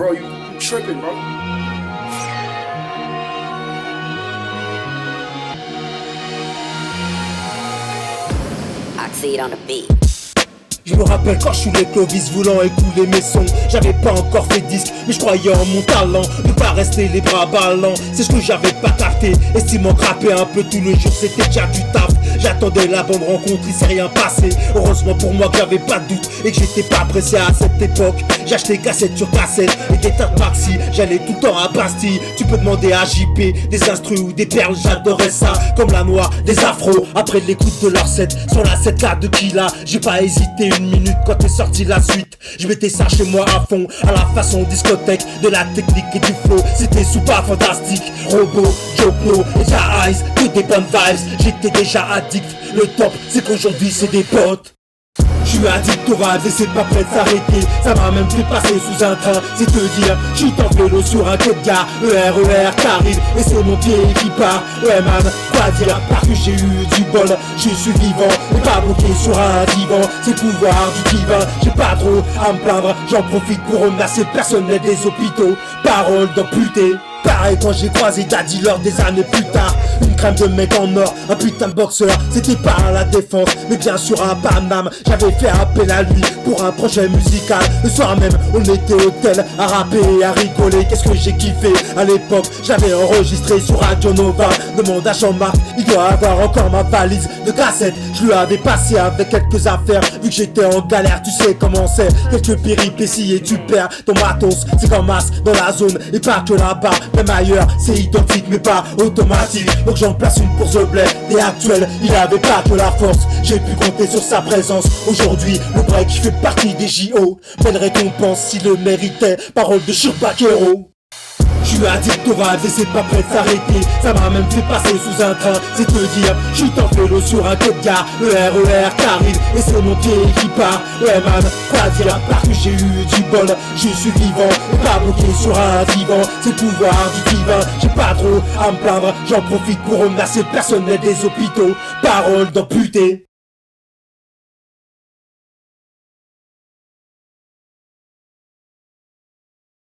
Bro, you tripping, bro. Oxide on the beat. Je me rappelle quand je suis les Clovis voulant écouler mes sons. J'avais pas encore fait disque, mais je croyais en mon talent. Ne pas rester les bras ballants, c'est ce que j'avais pas capté. Estimant grapper un peu tous les jours, c'était déjà du taf. J'attendais la bonne rencontre, il s'est rien passé. Heureusement pour moi que j'avais pas de doute et que j'étais pas pressé à cette époque. J'achetais cassette sur cassette et des tas de maxi. J'allais tout le temps à Bastille. Tu peux demander à JP des instrus ou des perles, j'adorais ça. Comme la noix, des afros. Après l'écoute de leur set, sur la 7K de Killa, j'ai pas hésité une minute quand est sorti la suite. Je mettais ça chez moi à fond, à la façon discothèque, de la technique et du flow. C'était super fantastique. Robo, Jokno et Ja Eyes, que des bonnes vibes. J'étais déjà addict. Le top, c'est qu'aujourd'hui c'est des potes. Je suis addict au rap et c'est pas prêt de s'arrêter. Ça m'a même fait passer sous un train, c'est te dire. Je suis en vélo sur un quai de gare, le RER t'arrive et c'est mon pied qui part. Ouais man, quoi dire, parce que j'ai eu du bol. Je suis vivant et pas bloqué sur un divan. C'est le pouvoir du divin, j'ai pas trop à me plaindre. J'en profite pour remercier le personnel des hôpitaux. Parole d'amputé. Pareil quand j'ai croisé Daddy lors des années plus tard. Une crème de mec en or, un putain de boxeur. C'était pas à la défense, mais bien sûr un Paname. J'avais fait appel à lui pour un projet musical. Le soir même, on était au tel à rapper et à rigoler. Qu'est-ce que j'ai kiffé à l'époque. J'avais enregistré sur Radio Nova. Demande à Jean-Marc, il doit avoir encore ma valise de cassette. Je lui avais passé avec quelques affaires. Vu que j'étais en galère, tu sais comment c'est. Quelques péripéties et tu perds ton matos. C'est comme masse dans la zone et pas que là-bas. Même ailleurs, c'est identique mais pas automatique. Donc j'en place une pour The Bled et actuel, il avait pas que la force. J'ai pu compter sur sa présence. Aujourd'hui, le break fait partie des JO. Belle récompense s'il le méritait. Parole de Churbaquero. Je suis addict au rap et c'est pas prêt de s'arrêter. Ça m'a même fait passer sous un train, c'est te dire. Je suis en vélo sur un quai de gare, le RER t'arrive et c'est mon pied qui part. Ouais man, quoi dire, parce que j'ai eu du bol. Je suis vivant et pas bloqué sur un divan. C'est le pouvoir du divin, j'ai pas trop à me plaindre. J'en profite pour remercier le personnel des hôpitaux. Parole d'amputé.